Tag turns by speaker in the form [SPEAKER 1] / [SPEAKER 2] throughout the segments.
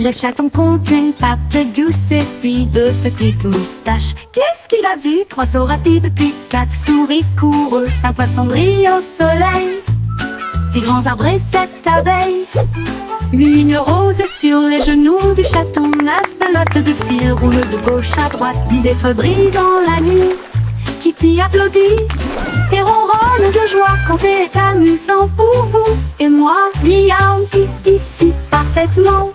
[SPEAKER 1] Le chaton compte une patte douce et puis deux petites moustaches. Qu'est-ce qu'il a vu? Trois sauts rapides puis quatre souris coureux. Cinq poissons brillent au soleil, six grands arbres et sept abeilles. Une rose sur les genoux du chaton. Neuf pelotes de fil roulent de gauche à droite. 10 étoiles brillent dans la nuit. Kitty applaudit et ronronne de joie. Compter est amusant pour vous et moi. Miaou, Kitty, si parfaitement.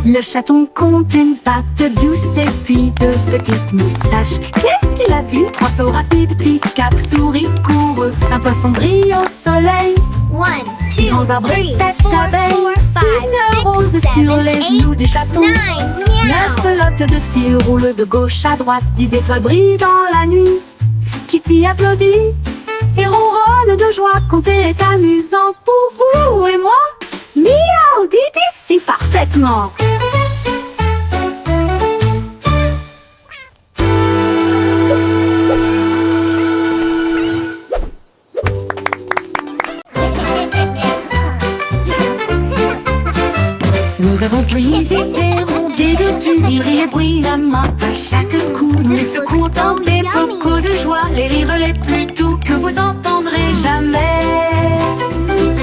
[SPEAKER 1] Le chaton compte une patte douce et puis deux petites moustaches. Qu'est-ce qu'il a vu? Trois sauts rapides puis quatre souris coureux. Cinq poissons brillent au soleil. Six grands arbres et sept abeilles. Une rose sur les genoux du chaton. Neuf pelotes de fil roulent de gauche à droite. 10 étoiles brillent dans la nuit. Kitty applaudit et ronronne de joie. Compter est amusant pour vous et moi. Miaou, dites ici parfaitement. Nous avons pris des perrons, des détenus, ils rient bruyamment à chaque coup. Nous les secouons dans des bocaux de joie, les rires les plus doux que vous entendrez jamais.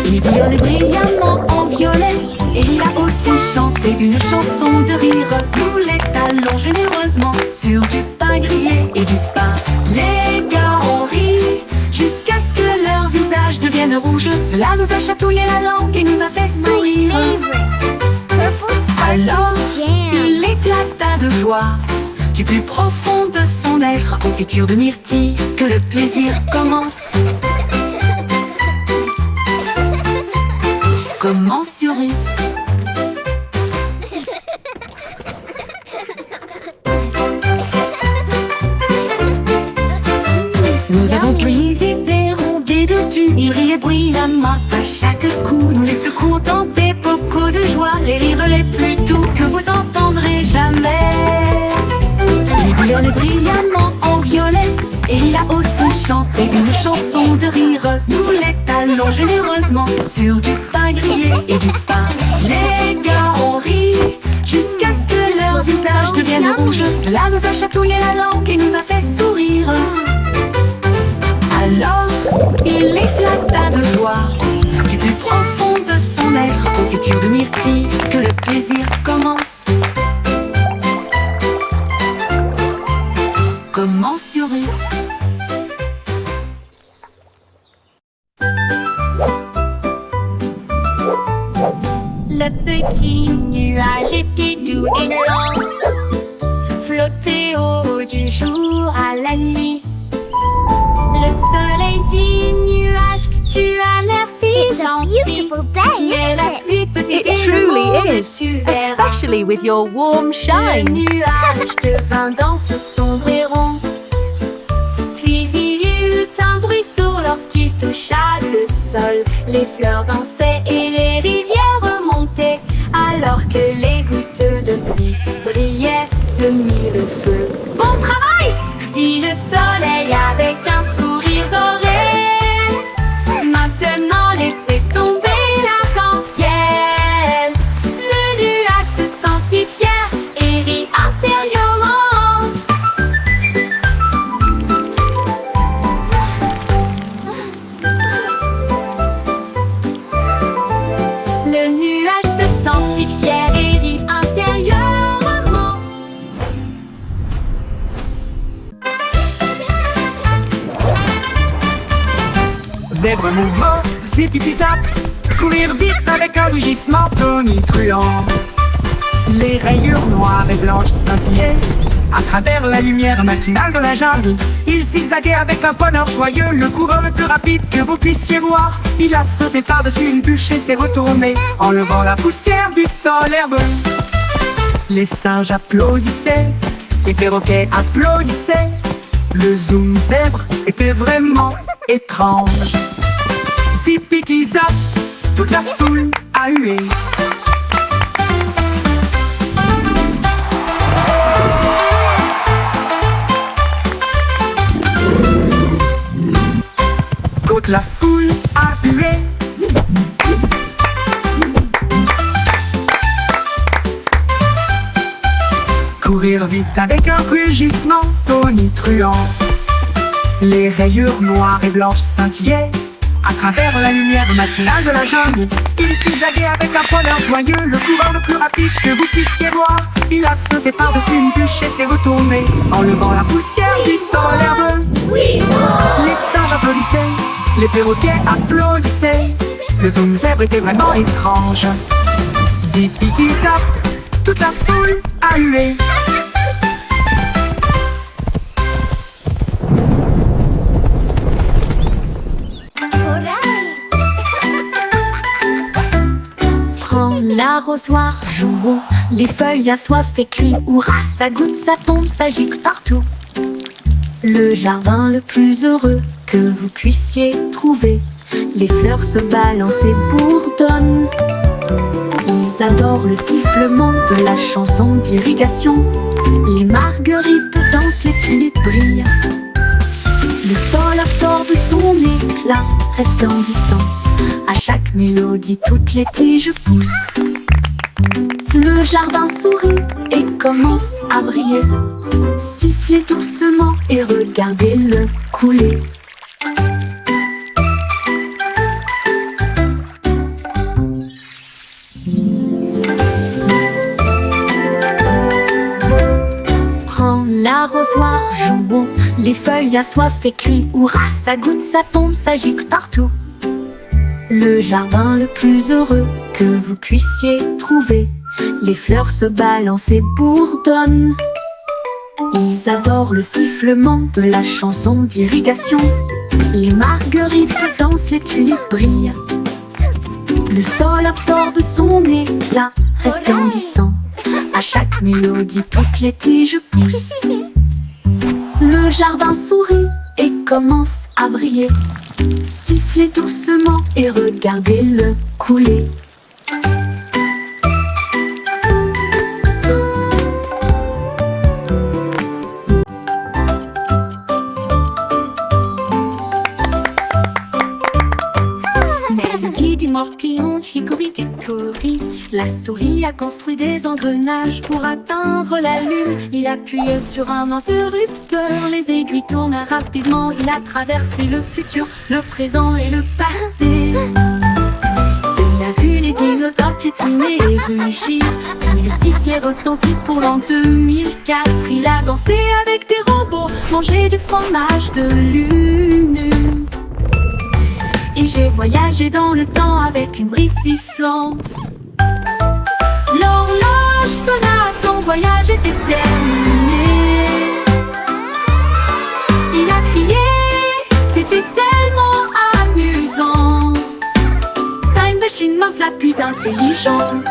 [SPEAKER 1] Il bouillonnait brillamment en violet, et il a aussi chanté une chanson de rire. Nous les talons généreusement sur du pain grillé et du pain. Les gars ont ri jusqu'à ce que leur visage devienne rouge. Cela nous a chatouillé la langue et nous a fait sourire. Alors, il éclata de joie du plus profond de son être. Confiture de myrtille, que le plaisir commence. Commensurus. Nous avons pris des perrons, des détenus, ils riaient bruyamment à chaque coup. Nous les secouons dans des bocaux de joie, les rires les plus doux que vous entendrez jamais. Il bouillonnait brillamment en violet, et il a aussi chanté une chanson de rire. Nous les talons généreusement sur du pain grillé et du pain. Les gars ont ri jusqu'à ce que leur visage devienne rouge. Cela nous a chatouillé la langue et nous a fait sourire. Alors, il éclata de joie du plus profond de son être. Confiture de myrtille, que le plaisir commence. Commensurus. Le petit nuage était doux et lent, flottait au haut du jour à la nuit. Le soleil dit nuage, tu as l'air si gentil.
[SPEAKER 2] Beautiful day,
[SPEAKER 1] Mais la
[SPEAKER 2] isn't it?
[SPEAKER 1] pluie peut
[SPEAKER 3] It
[SPEAKER 1] t'aider
[SPEAKER 3] truly
[SPEAKER 1] loin,
[SPEAKER 3] is,
[SPEAKER 1] tu verras.
[SPEAKER 3] especially with your warm
[SPEAKER 1] Le
[SPEAKER 3] shine.
[SPEAKER 1] nuage devint dans ce sombre et rond. Puis il y eut un bruit sourd lorsqu'il toucha le sol. Les fleurs dansaient et les rivières remontaient, alors que les gouttes de pluie brillaient de mille feux. Bon travail, dit le soleil avec un sourire doré. Maintenant laissez tomber l'arc-en-ciel. Le nuage se sentit fier et rit intérieurement. Le nuage se sentit fier et rit intérieurement.
[SPEAKER 4] Zèbre mouvement, zip-zip-zap, courir vite avec un rugissement tonitruant. Les rayures noires et blanches scintillaient à travers la lumière matinale de la jungle. Il zigzaguait avec un bonheur joyeux, le coureur le plus rapide que vous puissiez voir. Il a sauté par-dessus une bûche et s'est retourné, enlevant la poussière du sol herbeux. Les singes applaudissaient, les perroquets applaudissaient. Le zoom zèbre était vraiment étrange. Zipiti-zap, toute la foule a hué. Toute la foule a hué. Courir vite avec un rugissement tonitruant. Les rayures noires et blanches scintillaient à travers la lumière matinale de la jungle. Il zigzaguait avec un bonheur joyeux, le coureur le plus rapide que vous puissiez voir. Il a sauté par-dessus une bûche et s'est retourné, enlevant la poussière du sol herbeux. Les singes applaudissaient, les perroquets applaudissaient. Le zone zèbre était vraiment étrange. Zipiti zap, toute la foule a hué.
[SPEAKER 1] Prends l'arrosoir, jouons, les feuilles assoiffées crient hurrah, ça goûte, ça tombe, ça gicle partout. Le jardin le plus heureux que vous puissiez trouver, les fleurs se balancent et bourdonnent. Ils adorent le sifflement de la chanson d'irrigation. Les marguerites dansent, les tulipes brillent. Le sol absorbe son éclat resplendissant. À chaque mélodie, toutes les tiges poussent. Le jardin sourit et commence à briller. Sifflez doucement et regardez-le couler. Prends l'arrosoir, jouons, les feuilles assoiffées crient hurrah, ça goûte, ça tombe, ça gicle partout. Le jardin le plus heureux que vous puissiez trouver, les fleurs se balancent et bourdonnent. Ils adorent le sifflement de la chanson d'irrigation. Les marguerites dansent, les tulipes brillent. Le sol absorbe son éclat resplendissant. À chaque mélodie, toutes les tiges poussent. Le jardin sourit et commence à briller. Sifflez doucement et regardez-le couler. Morpion, hickory-dickory, la souris a construit des engrenages pour atteindre la lune. Il appuie sur un interrupteur, les aiguilles tournent rapidement. Il a traversé le futur, le présent et le passé. Il a vu les dinosaures piétiner et rugir, puis le sifflet retentit pour l'an 2004. Il a dansé avec des robots, mangé du fromage de lune. Et j'ai voyagé dans le temps avec une brise sifflante. L'horloge sonna, son voyage était terminé. Il a crié, c'était tellement amusant. Time Machine Mouse la plus intelligente.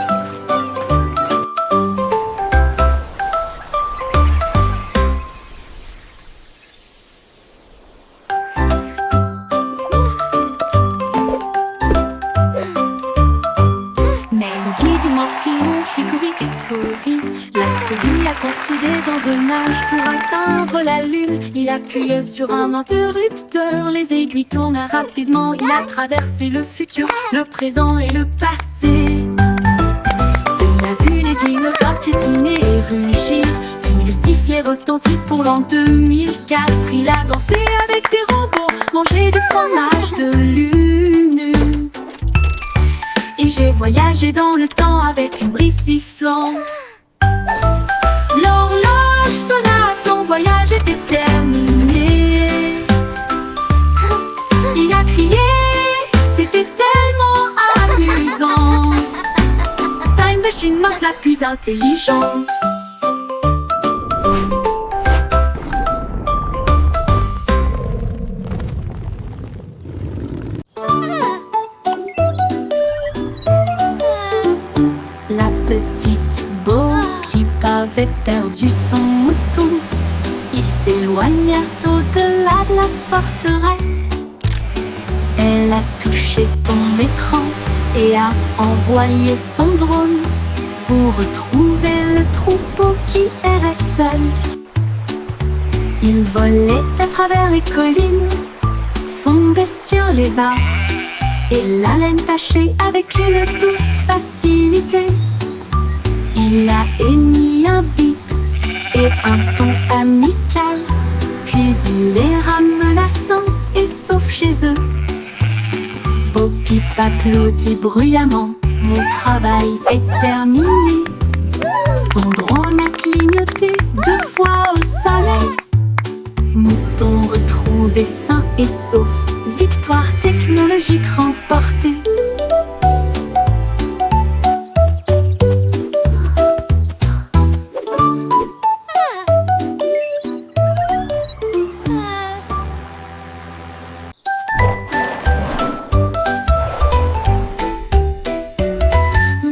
[SPEAKER 1] La souris a construit des engrenages pour atteindre la lune. Il appuie sur un interrupteur, les aiguilles tournent rapidement. Il a traversé le futur, le présent et le passé. Il a vu les dinosaures piétiner et rugir, puis le sifflet retentit pour l'an 2004. Il a dansé avec des robots, mangé du fromage de lune. Et j'ai voyagé dans le temps avec une brise sifflante. L'horloge sonna, son voyage était terminé. Il a crié, c'était tellement amusant. Time Machine Mouse la plus intelligente. La petite Bo qui avait perdu son mouton, il s'éloigna au-delà de la forteresse. Elle a touché son écran et a envoyé son drone pour retrouver le troupeau qui errait seul. Il volait à travers les collines, fondait sur les arbres, et la laine tachée avec une douce facilité. Il a émis un bip et un ton amical, puis il les ramena sains et saufs chez eux. Bo Peep applaudit bruyamment, mon travail est terminé. Son drone a clignoté 2 fois au soleil. Mouton retrouvé sain et sauf, victoire technologique remportée.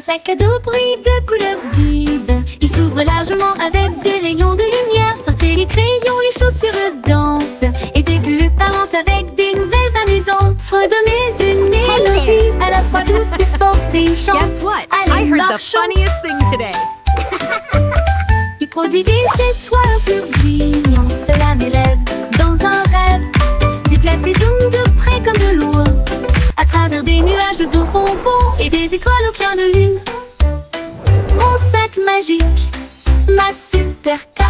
[SPEAKER 1] Sac à dos brille de couleurs vives. Il s'ouvre largement avec des rayons de lumière. Sortez les crayons, les chaussures dansent, et des bulles parlent avec des nouvelles amusantes. Redonnez une mélodie à la fois douce et forte et chante.
[SPEAKER 2] Guess what?
[SPEAKER 1] Allez,
[SPEAKER 2] I heard the
[SPEAKER 1] marchons.
[SPEAKER 2] funniest thing today.
[SPEAKER 1] Il produit des étoiles au plus brillant. Cela m'élève dans un rêve. Déplace et zoom de près comme de loin, à travers des nuages de bonbons et des étoiles au clair de lune. Mon sac magique, ma supercar.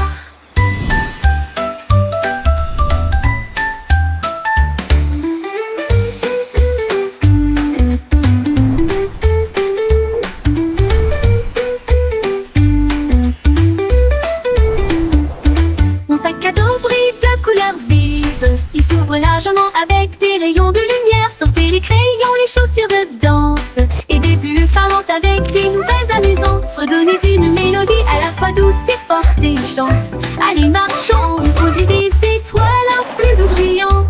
[SPEAKER 1] Mon sac à dos brille de couleurs vives. Il s'ouvre largement avec des rayons de lumière. Sortez les crayons, les chaussures de danse, et des bulles parlantes avec des nouvelles amusantes. Redonnez une mélodie à la fois douce et forte et chante. Allez, marchons, on produit des étoiles, un flux brillant.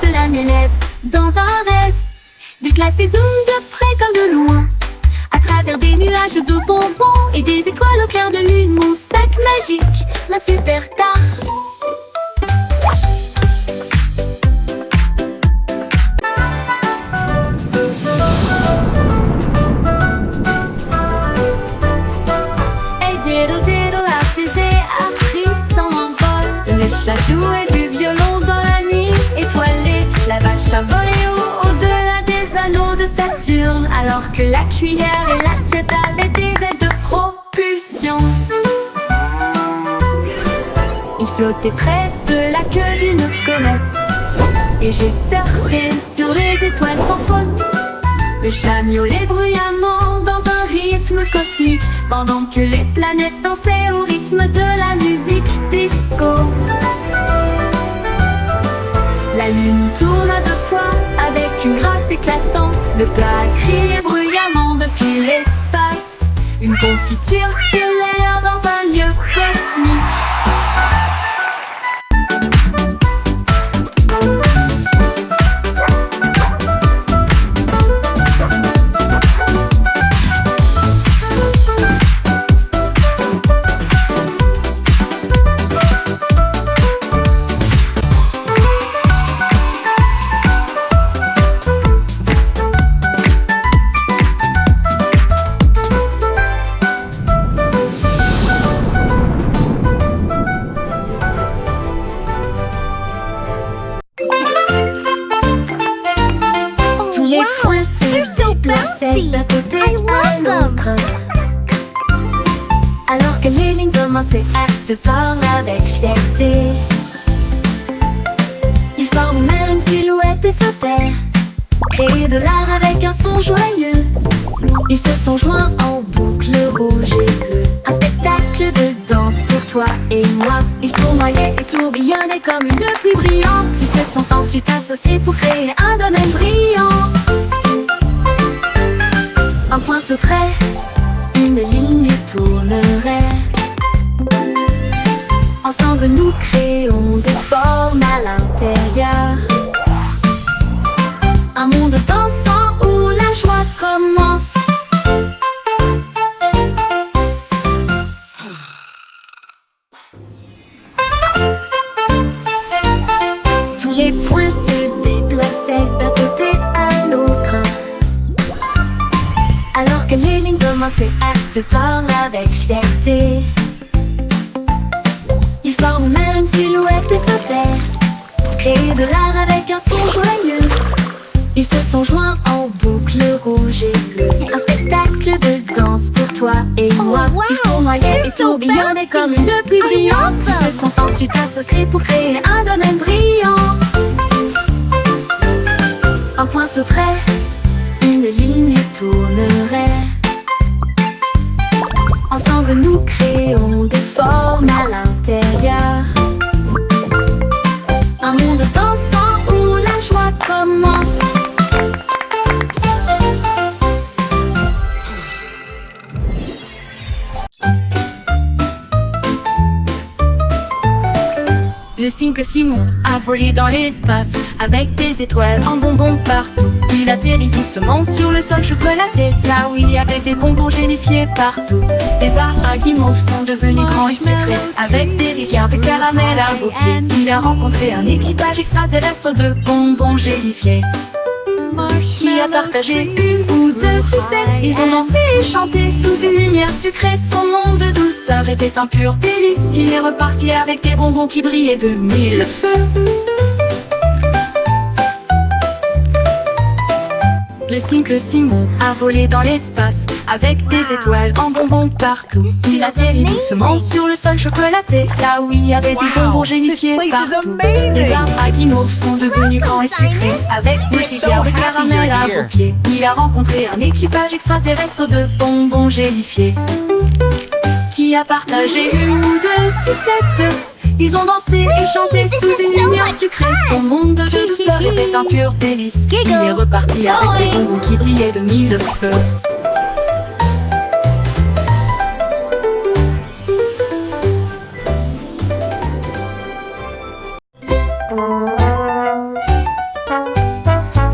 [SPEAKER 1] Cela m'élève dans un rêve. Déplace et zoom de près comme de loin, à travers des nuages de bonbons et des étoiles au clair de lune. Mon sac magique, ma supercar. Hey diddle diddle, la fusée a pris son envol. Le chat jouait du violon dans la nuit étoilée. La vache a volé au-delà des anneaux de Saturne, alors que la cuillère et l'assiette avaient des ailes de propulsion. Il flottait près de la queue d'une comète, et j'ai surfé sur les étoiles sans faute. Le chat miaulait bruyamment dans un rythme cosmique, pendant que les planètes dansaient au rythme de la musique disco. La lune tourna 2 fois avec une grâce éclatante. Le plat criait bruyamment depuis l'espace, une confiture stellaire dans un lieu cosmique. D'un côté à l'autre, alors que les lignes commençaient à se tordre avec fierté. Ils forment même une silhouette et sautèrent, créer de l'art avec un son joyeux. Ils se sont joints en boucle rouge et bleue, un spectacle de danse pour toi et moi. Ils tournoyaient et tourbillonnaient comme une pluie brillante. Ils se sont ensuite associés pour créer un domaine brillant. Un point sauterait, une ligne tournerait. Ensemble nous créons des formes à l'intérieur. Un monde dansant où la joie commence. Tous les points se déplaçaient d'un côté à l'autre, commencer à se parler avec fierté. Ils forment même une silhouette et se taire, créer de l'art avec un son joyeux. Ils se sont joints en boucle rouge et bleue. Un spectacle de danse pour toi et moi. Ils tournoyaient et tourbillonnaient comme une pluie brillante. Ils se sont ensuite associés pour créer un domaine brillant. Un point sauterait, une ligne tournerait. Ensemble nous créons des formes à l'intérieur. Un monde dansant où la joie commence. Le cycle Simon a volé dans l'espace avec des étoiles en bonbons partout. Il atterrit doucement sur le sol chocolaté, là où il y avait des bonbons gélifiés partout. Les arbres à guimauve sont devenus grands et sucrés, avec des rivières de caramel à vos pieds. Il a rencontré un équipage extraterrestre de bonbons gélifiés qui a partagé une ou deux sucettes. Ils ont dansé et chanté sous une lumière sucrée. Son monde de douceur était un pur délice. Il est reparti avec des bonbons qui brillaient de mille feux. Le cycle Simon a volé dans l'espace avec des étoiles en bonbons partout. Il atterrit doucement sur le sol chocolaté, là où il y avait des bonbons gélifiés partout. Les arbres à guimauve sont devenus grands et sucrés, avec des rivières de caramel à vos pieds. Il a rencontré un équipage extraterrestre de bonbons gélifiés qui a partagé une ou deux sucettes. Ils ont dansé et chanté sous une lumière sucrée. Son monde de douceur était un pur délice. Il est reparti avec des bonbons qui brillaient de mille feux.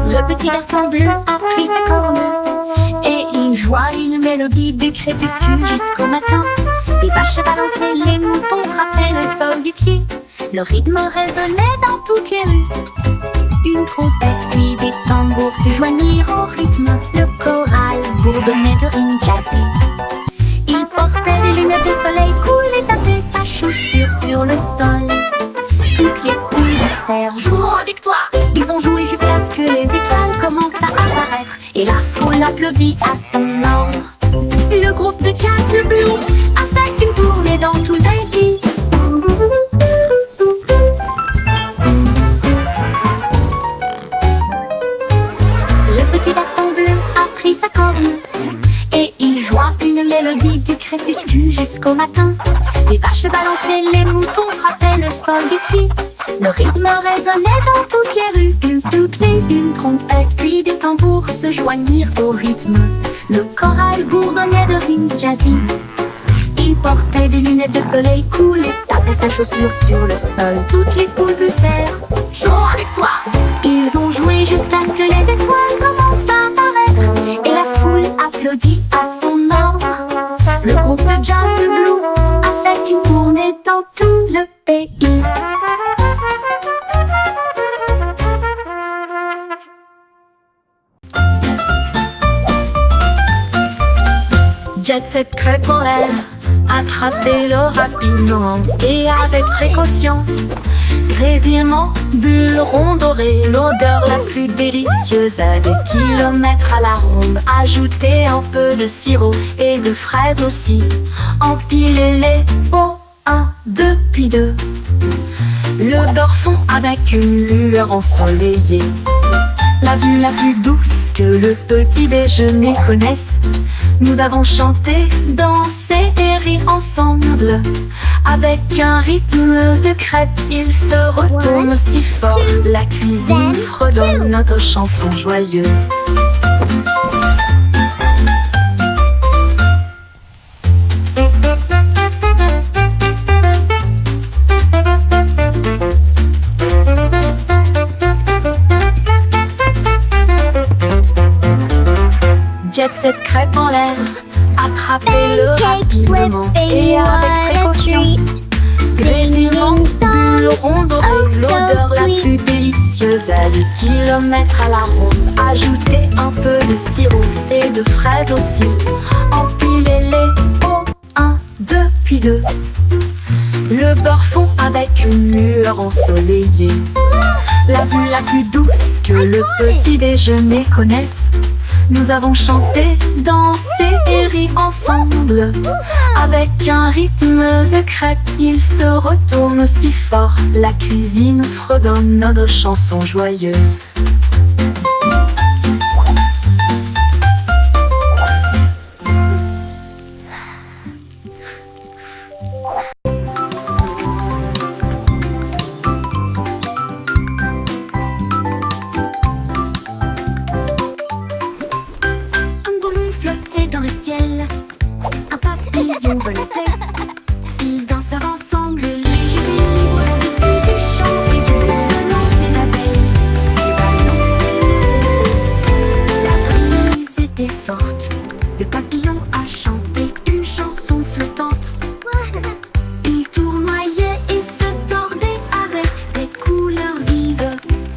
[SPEAKER 1] Le petit garçon bleu a pris sa corne et il joua une mélodie du crépuscule jusqu'au matin. Les vaches balançaient, les moutons frappaient le sol du pied. Le rythme résonnait dans toutes les rues. Une trompette puis des tambours se joignirent au rythme. Le choral bourdonnait de rimes jazzy. Il portait des lunettes de soleil cool et tapait sa chaussure sur le sol. Toutes les poules dansèrent, jouons avec toi. Ils ont joué jusqu'à ce que les étoiles commencent à apparaître et la foule applaudit à son ordre. Le groupe de jazz le Blue a fait une tournée dans tout le pays. Le petit garçon bleu a pris sa corne et il joua une mélodie du crépuscule jusqu'au matin. Les vaches balançaient, les moutons frappaient le sol du pied. Le rythme résonnait dans toutes les rues. Toutes les une trompette puis des tambours se joignirent au rythme. Le choral bourdonnait de rimes jazzy. Il portait des lunettes de soleil cool et tapait sa chaussure sur le sol. Toutes les poules poussèrent, jouons avec toi. Ils ont joué jusqu'à ce que les étoiles commencent à apparaître et la foule applaudit à son ordre. Le groupe de jazz de Blue a fait une tournée dans tout le pays. Jet set crête en l'air, attrapez-le rapidement et avec précaution. Grésillement, bulles rondes dorées, l'odeur la plus délicieuse à des kilomètres à la ronde. Ajoutez un peu de sirop et de fraises aussi. Empilez-les au 1, 2 puis 2. Le beurre fond avec une lueur ensoleillée. La vue la plus douce que le petit déjeuner connaisse. Nous avons chanté, dansé et ri ensemble. Avec un rythme de crêpe, il se retourne si fort. La cuisine fredonne notre chanson joyeuse. Jet set crêpe en l'air, attrapez-le rapidement et avec précaution. Grésillement, bulles rondes dorées, l'odeur la plus délicieuse à des kilomètres à la ronde. Ajoutez un peu de sirop et de fraises aussi. puis deux. Le bord fond avec une lueur ensoleillée. La vue la plus douce que le petit déjeuner connaisse. Nous avons chanté, dansé et ri ensemble. Avec un rythme de crêpes, il se retourne si fort. La cuisine fredonne notre chanson joyeuse. Dans le ciel, un papillon voletait. Ils dansèrent ensemble, légers et libres, au-dessus des champs et du bourdonnement des abeilles. Les ballons s'élevaient, la brise était forte. Le papillon a chanté une chanson flottante. Il tournoyait et se tordait avec des couleurs vives.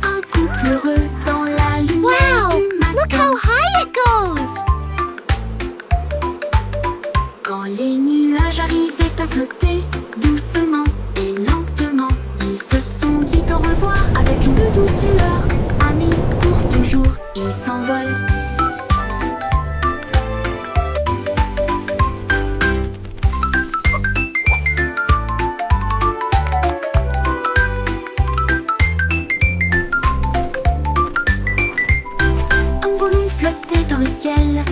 [SPEAKER 1] Un couple heureux dans la lumière du matin.
[SPEAKER 2] Look how high it goes!
[SPEAKER 1] Quand les nuages arrivaient à flotter doucement et lentement, ils se sont dit au revoir avec une douce lueur. Amis pour toujours, ils s'envolent. Un ballon flottait dans le ciel,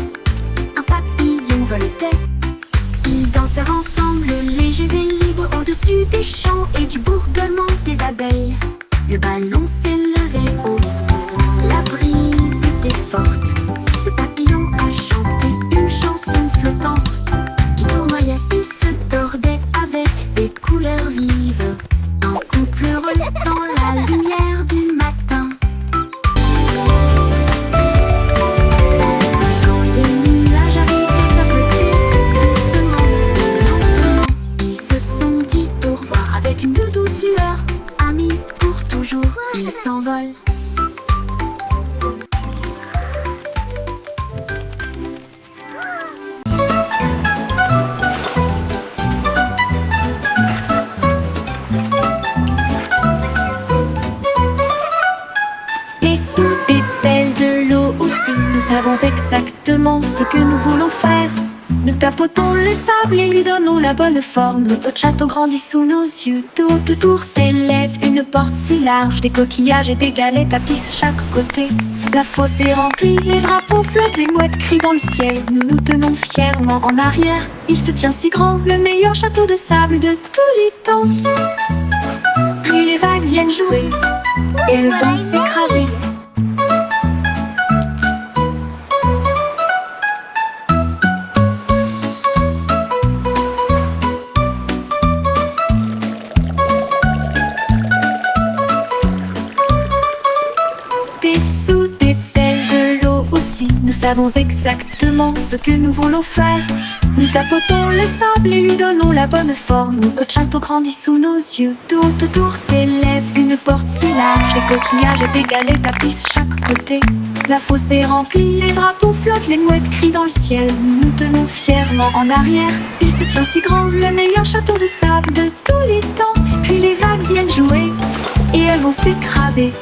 [SPEAKER 1] un papillon voletait. Ils dansèrent ensemble, légers et libres, au-dessus des champs et du bourdonnement des abeilles. Le ballon s'élevait haut, la brise était forte. Le papillon a chanté une chanson flottante. Il tournoyait et se tordait avec des couleurs vives. Un couple heureux dans la lumière du matin. Quand les nuages arrivaient à flotter doucement et lentement, ils se sont dit au revoir avec une douce lueur. Amis pour toujours, ils s'envolent. Des sous, des belles, de l'eau aussi. Nous savons exactement ce que nous voulons faire. Nous tapotons le sable et lui donnons la bonne forme. Notre château grandit sous nos yeux. Tout autour s'élève une porte si large. Des coquillages et des galets tapissent chaque côté. La fosse est remplie, les drapeaux flottent, les mouettes crient dans le ciel. Nous nous tenons fièrement en arrière. Il se tient si grand, le meilleur château de sable de tous les temps. Puis les vagues viennent jouer et elles vont s'écraser. Des sous, des belles, de l'eau aussi. Nous savons exactement ce que nous voulons faire. Nous tapotons le sable et lui donnons la bonne forme. Notre château grandit sous nos yeux. Tout autour s'élève une porte si large. Des coquillages et des galets tapissent chaque côté. La fosse est remplie, les drapeaux flottent, les mouettes crient dans le ciel. Nous nous tenons fièrement en arrière. Il se tient si grand, le meilleur château de sable de tous les temps. Puis les vagues viennent jouer et elles vont s'écraser.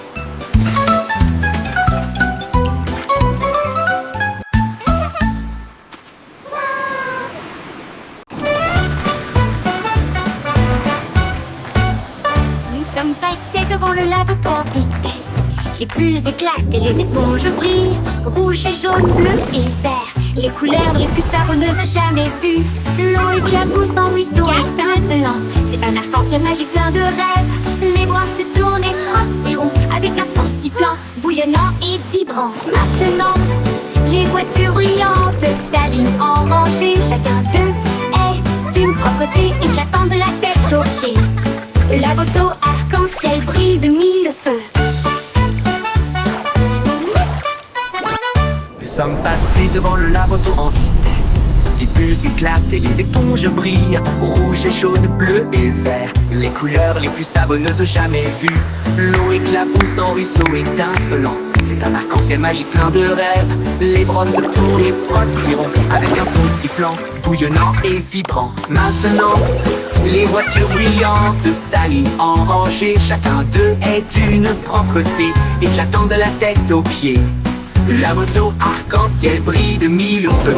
[SPEAKER 2] Nous sommes passés devant le lavabo en vitesse. Les bulles éclatent et les éponges brillent. Rouge et jaune, bleu et vert, les couleurs les plus savonneuses jamais vues. L'eau éclabousse en ruisseau étincelant. C'est un arc-en-ciel magique plein de rêves. Les bras se tournent et frottent si rond, avec un son sifflant, bouillonnant et vibrant. Maintenant, les voitures brillantes s'alignent en rangée. Chacun d'eux est d'une propreté éclatante de la tête aux pieds. La moto arc-en-ciel brille de mille feux.
[SPEAKER 4] Nous sommes passés devant le lavoto en vitesse. Les bulles éclatent et les éponges brillent. Rouge et jaune, bleu et vert, les couleurs les plus savonneuses jamais vues. L'eau éclabousse en ruisseau étincelant. C'est un arc-en-ciel magique plein de rêves. Les brosses tournent, les frottes s'iront avec un son sifflant, bouillonnant et vibrant. Maintenant, les voitures brillantes s'alignent en rangée. Chacun d'eux est d'une propreté éclatant de la tête aux pieds. La moto arc-en-ciel brille de mille feux.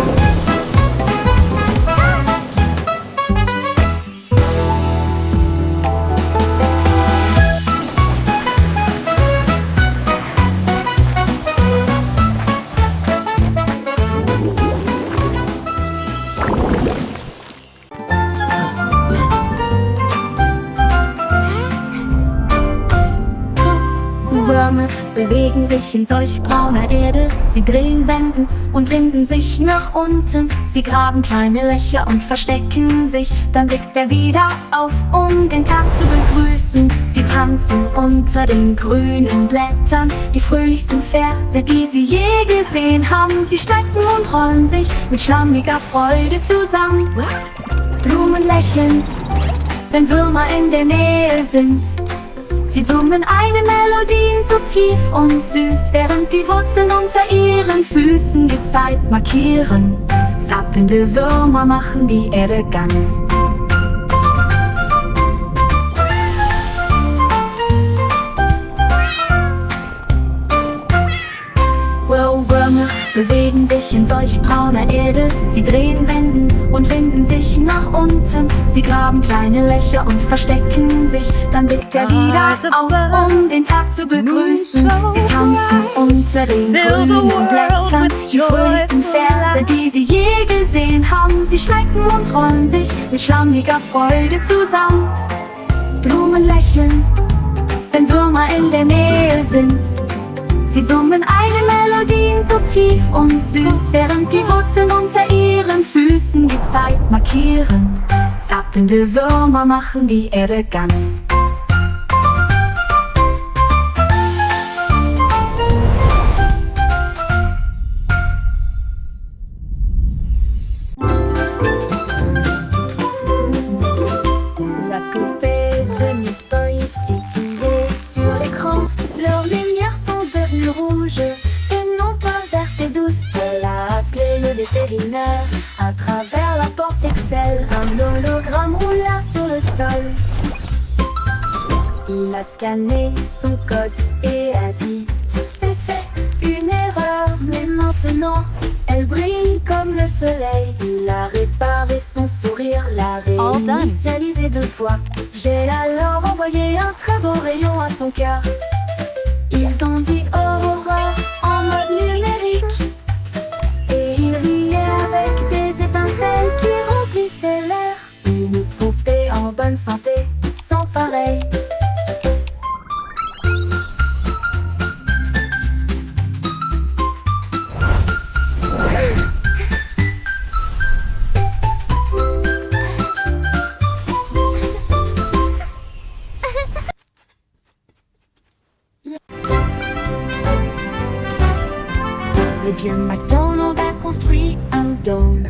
[SPEAKER 1] Würmer bewegen sich in solch brauner Erde. Sie drehen Wenden und winden sich nach unten. Sie graben kleine Löcher und verstecken sich. Dann blickt er wieder auf, um den Tag zu begrüßen. Sie tanzen unter den grünen Blättern. Die fröhlichsten Verse, die sie je gesehen haben. Sie strecken und rollen sich mit schlammiger Freude zusammen. Blumen lächeln, wenn Würmer in der Nähe sind. Sie summen eine Melodie so tief und süß, während die Wurzeln unter ihren Füßen die Zeit markieren. Zappelnde Würmer machen die Erde ganz. Würmer bewegen sich in solch brauner Erde. Sie drehen Wenden und winden sich nach unten. Sie graben kleine Löcher und verstecken sich. Dann blickt er wieder auf, um den Tag zu begrüßen. Sie tanzen unter den grünen Blättern. Die fröhlichsten Verse, die sie je gesehen haben. Sie strecken und rollen sich mit schlammiger Freude zusammen. Blumen lächeln, wenn Würmer in der Nähe sind. Sie summen eine Melodie so tief und süß, während die Wurzeln unter ihren Füßen die Zeit markieren. Zappelnde Würmer machen die Erde ganz. La poupée de Miss Boy ici tirée sur l'écran. Leurs lumières sont devenues rouges et non pas vertes et douces. Elle a appelé le vétérinaire à travers la porte Excel. Un hologramme roula sur le sol. Il a scanné son code et a dit: c'est fait, une erreur, mais maintenant elle brille comme le soleil. Il a réparé son sourire, l'a réinitialisé 2 fois. J'ai alors envoyé un très beau rayon à son cœur. Ils ont dit Aurora en mode numérique. Et il riait avec des étincelles qui remplissaient l'air. Une poupée en bonne santé, sans pareil. Le vieux McDonald a construit un dôme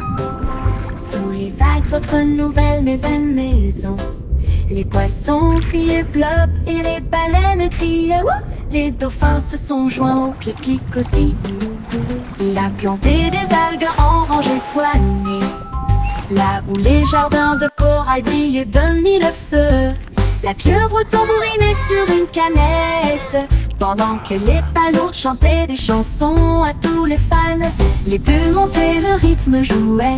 [SPEAKER 1] sous les vagues, votre nouvelle mais vaine maison. Les poissons criaient plop et les baleines criaient wouh. Les dauphins se sont joints au pique-nique aussi. Il a planté des algues en rangées soignées, là où les jardins de corail brillaient de 1000 feux. La pieuvre tambourinait sur une canette, pendant que les palourdes chantaient des chansons à tous les fans. Les bulles montaient, le rythme jouait,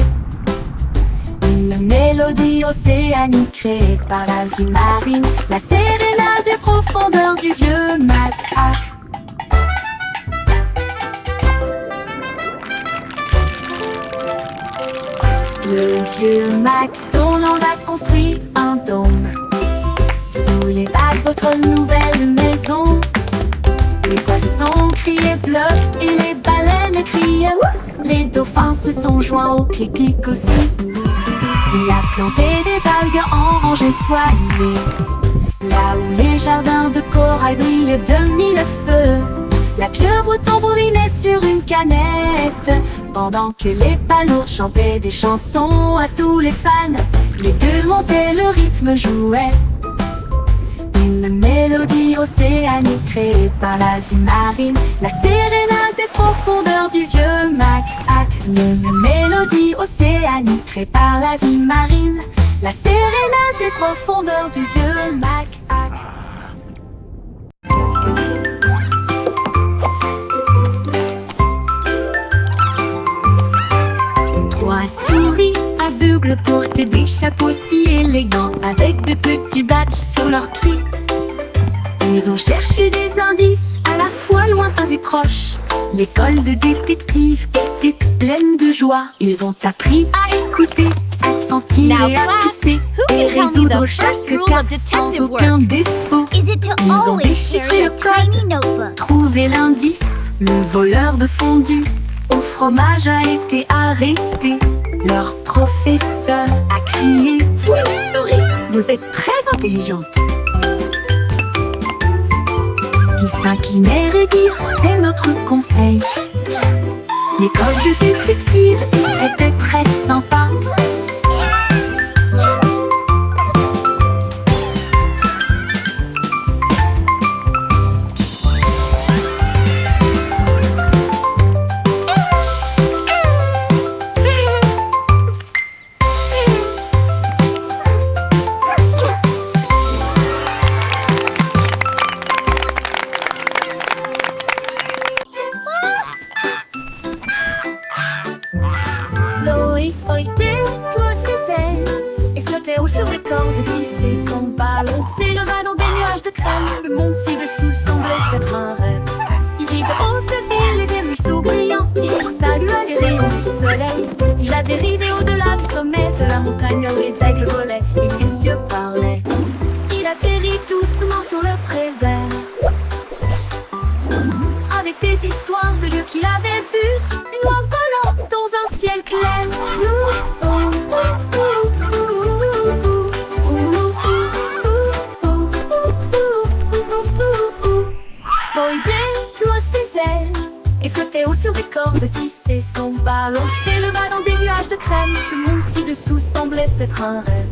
[SPEAKER 1] une mélodie océanique créée par la vie marine. La sérénade des profondeurs du vieux Mac. Le vieux McDonald a construit un dôme sous les vagues, votre nouvelle maison. Les poissons criaient bleu et les baleines criaient wouh. Les dauphins se sont joints au clic-clic aussi. Il a planté des algues en rangées soignées, là où les jardins de corail brillaient de 1000 feux. La pieuvre tambourinait sur une canette, pendant que les palourdes chantaient des chansons à tous les fans. Les bulles montaient, le rythme jouait, Une mélodie océanique créée par la vie marine, la sérénade des profondeurs du vieux Mac-Hac. Une mélodie océanique créée par la vie marine, la sérénade des profondeurs du vieux Mac-Hac. Trois souris aveugles portaient des chapeaux si élégants, avec de petits badges sur leurs pieds. Ils ont cherché des indices à la fois lointains et proches. L'école de détective était pleine de joie. Ils ont appris à écouter, à sentir
[SPEAKER 2] Now,
[SPEAKER 1] et à
[SPEAKER 2] class,
[SPEAKER 1] pisser,
[SPEAKER 2] who can
[SPEAKER 1] et
[SPEAKER 2] tell me
[SPEAKER 1] résoudre
[SPEAKER 2] the
[SPEAKER 1] chaque
[SPEAKER 2] first rule
[SPEAKER 1] cas
[SPEAKER 2] of
[SPEAKER 1] sans
[SPEAKER 2] detective
[SPEAKER 1] aucun
[SPEAKER 2] work?
[SPEAKER 1] défaut.
[SPEAKER 2] Is it to
[SPEAKER 1] Ils ont
[SPEAKER 2] always
[SPEAKER 1] déchiffré
[SPEAKER 2] carry
[SPEAKER 1] le
[SPEAKER 2] a
[SPEAKER 1] code,
[SPEAKER 2] tiny notebook?
[SPEAKER 1] trouvé l'indice. Le voleur de fondue au fromage a été arrêté. Leur professeur a crié: vous le saurez, vous êtes très intelligente. Ils s'inclinèrent et dirent: c'est notre conseil. L'école de détective était très sympa. Loïc Oïté poussait ses ailes et flottait haut sur les cordes tissées. Son ballon s'éleva dans des nuages de crème. Le monde ci-dessous semblait être un rêve. Il vit de hautes villes et des ruisseaux brillants. Il salua les rayons du soleil. Il a dérivé au-delà du sommet de la montagne où les aigles volaient et les cieux parlaient. Il atterrit doucement sur le pré vert, avec des histoires de lieux qu'il avait vus, une oie volant dans un ciel clair. Boydé ploie ses ailes et flottait haut sur des cordes tissées. Son ballon s'éleva dans des nuages de crème. Le monde ci-dessous semblait être un rêve.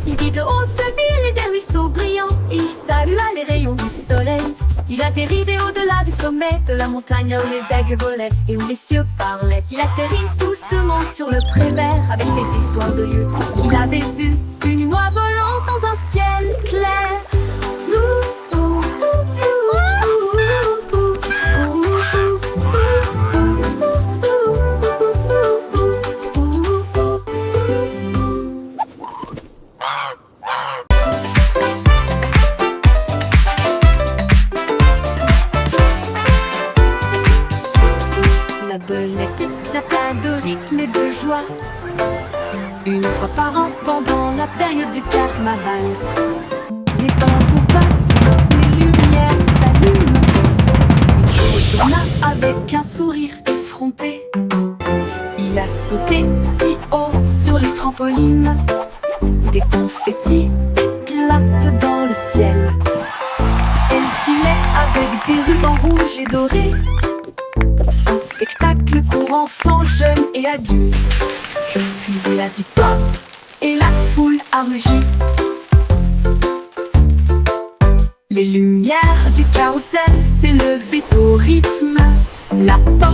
[SPEAKER 1] Il vit de hautes villes et des ruisseaux brillants. Il salua les rayons du soleil. Il a dérivé au-delà du sommet de la montagne où les aigles volaient et où les cieux parlaient. Il atterrit doucement sur le pré vert avec des histoires de lieux qu'il avait vus. Une oie volant dans un ciel clair. La belette éclata de rythme et de joie une fois par an pendant la période du carnaval. Les tambours battent, les lumières s'allument. Il se retourna avec un sourire effronté. Il a sauté si haut sur les trampolines. Des confettis éclatent dans le ciel. Elle filait avec des rubans rouges et dorés. Un spectacle pour enfants, jeunes et adultes. Puis il a dit pop et la foule a rugi. Les lumières du carrousel s'élevaient au rythme. La pop